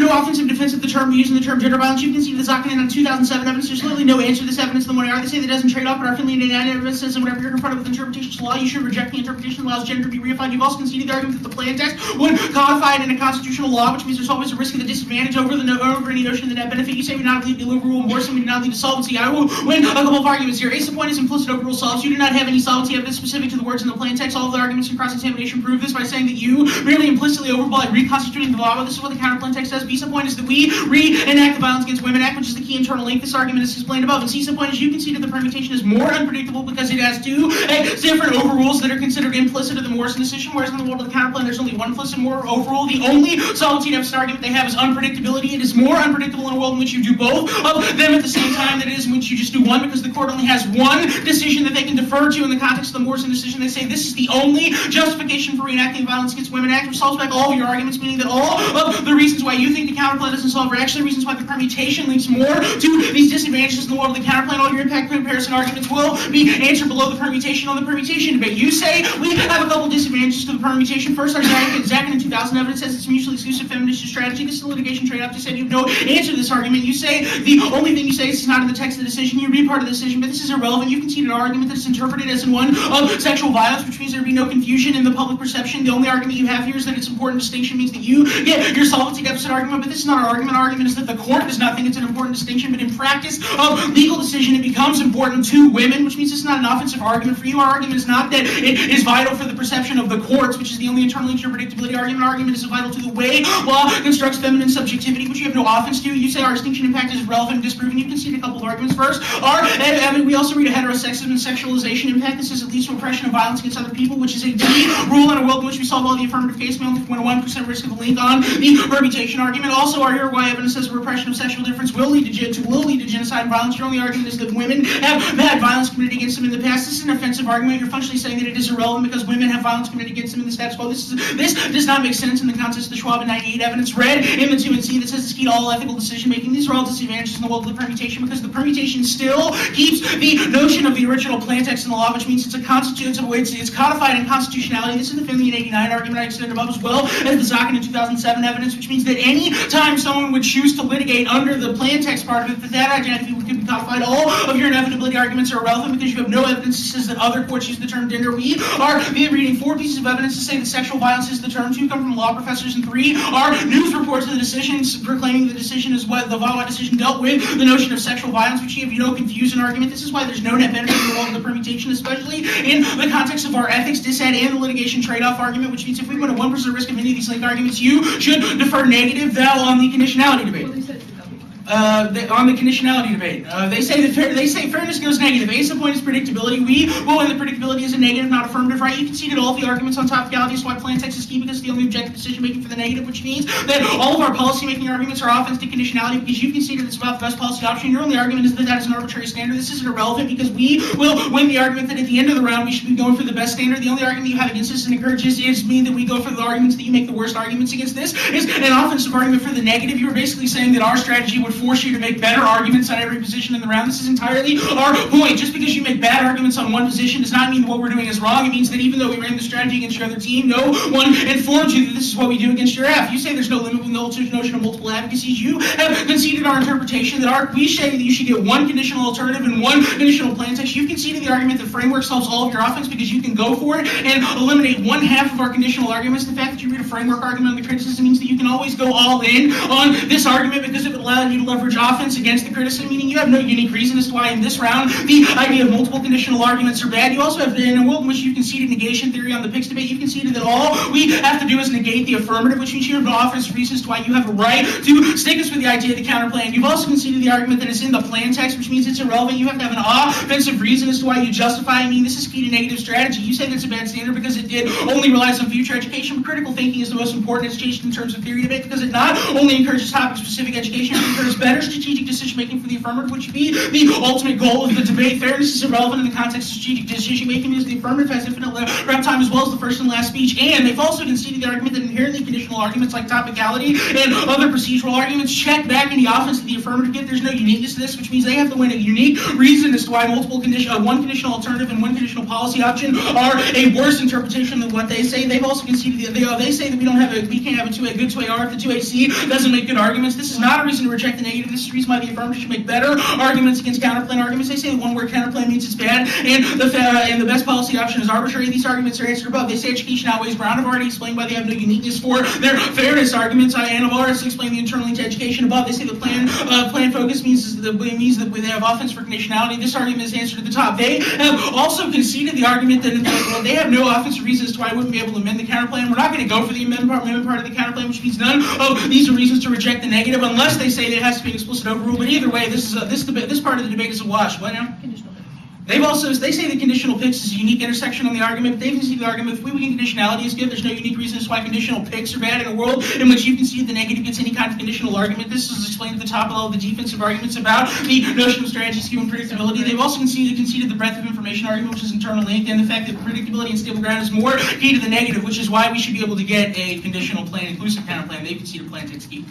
no offensive defense of the term using the term gender violence. You can see the Zakhanen on 2007 evidence. There's literally no answer to this evidence. The one they say that doesn't trade off, but our Finley and evidence says, and whenever you're confronted with interpretations of law, you should reject the interpretation that allows gender to be reified. You've also conceded the argument that the plain text would codify it in a constitutional law, which means there's always a risk of the disadvantage over any notion of the net benefit. You say we do not believe the overrule Morrison, we do not lead to solvency. I will win a couple of arguments here. Ace of point is implicit overrule solves. You do not have any solvency evidence specific to the words in the plain text. All of the arguments in cross-examination prove this by saying that you merely implicitly overrule reconstituting the law. But this is what the counter plain text says. B sub point is that we reenact the Violence Against Women Act, which is the key internal link. This argument is explained above. And C sub point is you conceded the permutation is more unpredictable because it has two different overrules that are considered implicit of the Morrison decision, whereas in the world of the counterplane there's only one implicit more overrule. The only solvency deficit argument they have is unpredictability. It is more unpredictable in a world in which you do both of them at the same time than it is in which you just do one, because the court only has one decision that they can defer to in the context of the Morrison decision. They say this is the only justification for reenacting the Violence Against Women Act, which solves back all of your arguments, meaning that all of the reasons why you think the counterplane doesn't solve are actually reasons why the permutation links more to these disadvantages in the world of the counterplane. All your impact comparison arguments will be answered below the permutation on the permutation debate. You say we have a couple disadvantages to the permutation. First, our Zakhanen in 2000 evidence says it's a mutually exclusive feminist strategy. This is a litigation trade-off. You said you have no answer to this argument. You say the only thing you say is it's not in the text of the decision. You read part of the decision, but this is irrelevant. You've conceded an argument that's interpreted as in one of sexual violence, which means there would be no confusion in the public perception. The only argument you have here is that it's important distinction means that you get your solvency deficit argument, but this is not our argument. Our argument is that the court does not think it's an important distinction, but in practice of legal decision, it becomes important to women, which means it's not an offensive argument for you. Our argument is not that it is vital for the perception of the courts, which is the only internal interpretability argument. Our argument is vital to the way law constructs feminine subjectivity, which you have no offense to. You say our distinction impact is relevant and disproven. You concede a couple of arguments. First, we also read a heterosexism and sexualization impact. This is at least oppression and violence against other people, which is a D rule in a world in which we solve all the affirmative case. We only have 1% risk of a link on the permutation argument. Also, our Uruguay evidence says repression of sexual difference will lead to genocide and violence. Your only argument is that women have had violence committed against them in the past. This is an offensive argument. You're functionally saying that it is irrelevant because women have violence committed against them in the status quo. This does not make sense in the context of the Schwab and 98 evidence read in the 2 and C that says it's key to all ethical decision making. These are all disadvantages in the world of the permutation because the permutation still keeps the notion of the original plain text in the law, which means it's codified in constitutionality. This is the Finley and 89 argument I extended above, as well as the Zakhanen in 2007 evidence, which means that any time someone would choose to litigate under the plain text part of it, that identity could be codified. All of your inevitability arguments are irrelevant because you have no evidence that says that other courts use the term gender. We are reading 4 pieces of evidence to say that sexual violence is the term. 2 come from law professors, and 3 are news reports of the decisions proclaiming the decision is what the Vawa decision dealt with the notion of sexual violence, which you have no confusion argument. This is why there's no net benefit in the world of the permutation, especially in the context of our ethics dissent and the litigation trade-off argument, which means if we put a 1% risk of any of these link arguments, you should defer negative thou on the conditionality debate. On the conditionality debate, they say fairness goes negative. A sub point is predictability. We will win the predictability is a negative, not affirmative, right? You conceded all of the arguments on topicality is why plain text is key because it's the only objective decision making for the negative, which means that all of our policy making arguments are offense to conditionality because you conceded it's about the best policy option. Your only argument is that that is an arbitrary standard. This isn't irrelevant because we will win the argument that at the end of the round we should be going for the best standard. The only argument you have against this and encourages is mean that we go for the arguments that you make the worst arguments against this is an offensive argument for the negative. You are basically saying that our strategy would force you to make better arguments on every position in the round. This is entirely our point. Just because you make bad arguments on one position does not mean that what we're doing is wrong. It means that even though we ran the strategy against your other team, no one informed you that this is what we do against your F. You say there's no limit with no notion of multiple advocacies. You have conceded our interpretation that we say that you should get one conditional alternative and one conditional plain text. You've conceded the argument that framework solves all of your offense because you can go for it and eliminate 1/2 of our conditional arguments. The fact that you read a framework argument on the criticism means that you can always go all in on this argument because it would allow you to leverage offense against the criticism, meaning you have no unique reason as to why in this round the idea of multiple conditional arguments are bad. You also have, in a world in which you conceded negation theory on the Picks debate, you conceded that all we have to do is negate the affirmative, which means you have no offensive reasons to why you have a right to stick us with the idea of the counterplay. You've also conceded the argument that it's in the plain text, which means it's irrelevant. You have to have an offensive reason as to why you justify. I mean, this is key to negative strategy. You say that's a bad standard because it only relies on future education, but critical thinking is the most important education in terms of theory debate because it not only encourages topic-specific education, it encourages better strategic decision-making for the affirmative, which would be the ultimate goal of the debate. Fairness is irrelevant in the context of strategic decision-making because the affirmative has infinite rep time as well as the first and last speech, and they've also conceded the argument that inherently conditional arguments like topicality and other procedural arguments check back in the offense of the affirmative gift. There's no uniqueness to this, which means they have to win a unique reason as to why one conditional alternative and one conditional policy option are a worse interpretation than what they say. They've also conceded they say that we can't have a good 2AR if the 2AC doesn't make good arguments. This is not a reason to reject the negative. This is the reason why the affirmative should make better arguments against counterplane arguments. They say that one word counterplane means it's bad, and the best policy option is arbitrary. These arguments are answered above. They say education outweighs Brown. I've already explained why they have no uniqueness for their fairness arguments. And I've already explained the internal link to education above. They say the plan focus means that they have offense for conditionality. This argument is answered at the top. They have also conceded the argument that they have no offensive reasons to why I wouldn't be able to amend the counterplan. We're not going to go for the amendment part of the counterplan, which means none of these are reasons to reject the negative, unless they say there has to be an explicit overrule. But either way, this part of the debate is a wash. What now? They say the conditional picks is a unique intersection on the argument, but they concede the argument if we weaken conditionality is good, there's no unique reasons why conditional picks are bad in a world in which you concede the negative gets any kind of conditional argument. This is explained at the top of all the defensive arguments about the notion of strategy, skew, and predictability. They've also conceded the breadth of information argument, which is internal link, and the fact that predictability and stable ground is more key to the negative, which is why we should be able to get a conditional plan inclusive counterplan. They concede a plan takes key.